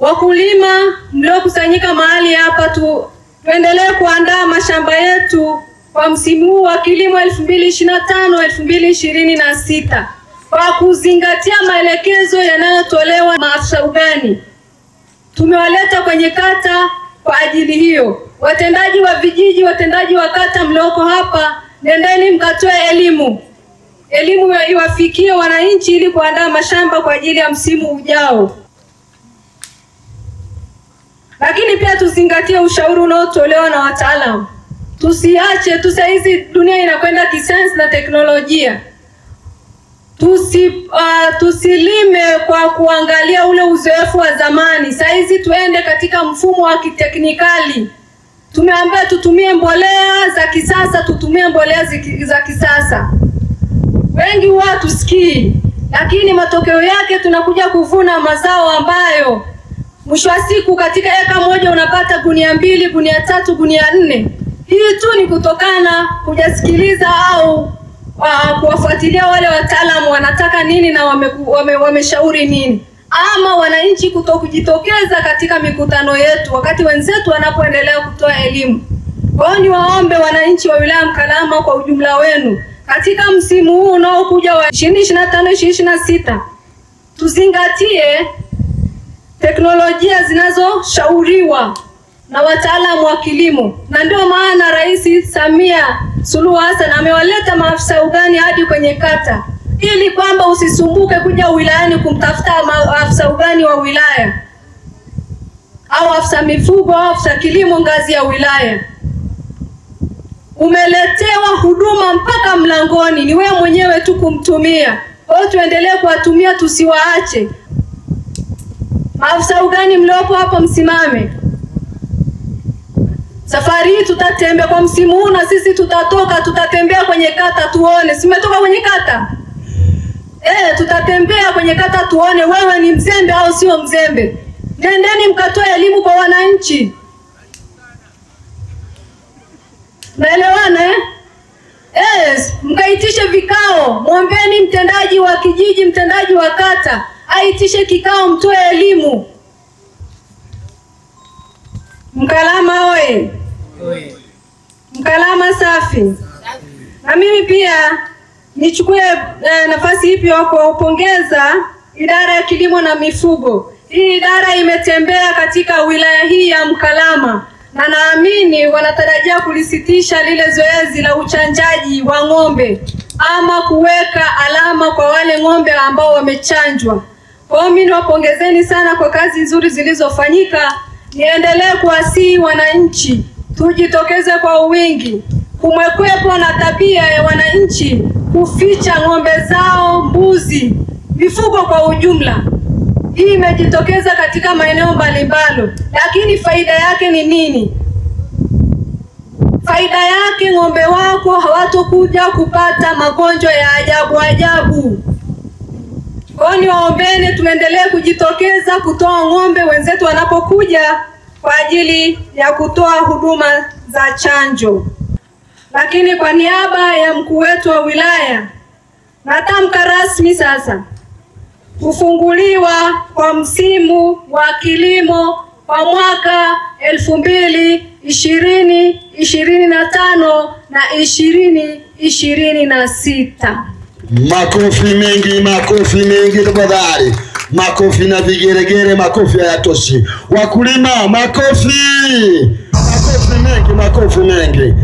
Wakulima mliokusanyika mahali hapa, tuendelee kuandaa mashamba yetu kwa msimu huu wa kilimo 2025-2026 kwa kuzingatia maelekezo yanayotolewa maafisa ugani. Tumewaleta kwenye kata kwa ajili hiyo. Watendaji wa vijiji, watendaji wa kata mlioko hapa, nendeni mkatoe elimu iwafikie wananchi ili kuandaa mashamba kwa ajili ya msimu ujao. Lakini pia tuzingatie ushauri unaotolewa na wataalamu. Tusiache saizi dunia inakwenda kisayansi na teknolojia. Tusilime kwa kuangalia ule uzoefu wa zamani. Saizi tuende katika mfumo wa kiteknikali. Tumeambiwa tutumie mbolea za kisasa, tutumie mbolea za kisasa. Wengi huwa tusikii, lakini matokeo yake tunakuja kuvuna mazao ambayo mwisho wa siku katika eka moja unapata gunia 2, gunia 3, gunia 4. Hii tu ni kutokana kujasikiliza au kuwafuatilia wale wataalamu wanataka nini na wameshauri nini, ama wananchi kutokujitokeza katika mikutano yetu wakati wenzetu wanapoendelea kutoa elimu. Kwa hiyo niwaombe wananchi wa wilaya Mkalama kwa ujumla wenu, katika msimu huu unaokuja wa 2025-2026 tuzingatie teknolojia zinazoshauriwa na wataalamu wa kilimo. Na ndio maana Rais Samia Suluhu Hassan amewaleta maafisa ugani hadi kwenye kata, ili kwamba usisumbuke kuja wilayani kumtafuta maafisa ugani wa wilaya au afisa mifugo au afisa kilimo ngazi ya wilaya. Umeletewa huduma mpaka mlangoni, ni wewe mwenyewe tu kumtumia. Kwa hiyo tuendelee kuwatumia, tusiwaache. Maafisa ugani mliopo hapa msimame. Safari hii tutatembea kwa msimu huu, na sisi tutatembea kwenye kata tuone. Simetoka kwenye kata? Tutatembea kwenye kata tuone wewe ni mzembe au sio mzembe. Nendeni mkatoe elimu kwa wananchi. Naelewana mkaitishe vikao, muombeni mtendaji wa kijiji, mtendaji wa kata aitishe kikao, mtoe elimu. Mkalama oye! Mkalama safi! Na mimi pia nichukue nafasi hii pia kuwapongeza idara ya kilimo na mifugo. Hii idara imetembea katika wilaya hii ya Mkalama, na naamini wanatarajia kulisitisha lile zoezi la uchanjaji wa ng'ombe ama kuweka alama kwa wale ng'ombe ambao wamechanjwa. Kwa hiyo mimi niwapongezeni sana kwa kazi nzuri zilizofanyika. Niendelee kuwasihi wananchi tujitokeze kwa wingi. Kumekwepo na tabia ya wananchi kuficha ng'ombe zao, mbuzi, mifugo kwa ujumla. Hii imejitokeza katika maeneo mbalimbali, lakini faida yake ni nini? Faida yake ng'ombe wako hawatokuja kupata magonjwa ya ajabu. Kwa hiyo niwaombeni tuendelee kujitokeza kutoa ng'ombe wenzetu wanapokuja kwa ajili ya kutoa huduma za chanjo. Lakini kwa niaba ya mkuu wetu wa wilaya, natamka rasmi sasa kufunguliwa kwa msimu wa kilimo kwa mwaka 2020-2025 na 2026. Makofi mengi tafadhali. Makofi na vigeregere, makofi hayatoshi. Wakulima, makofi mengi.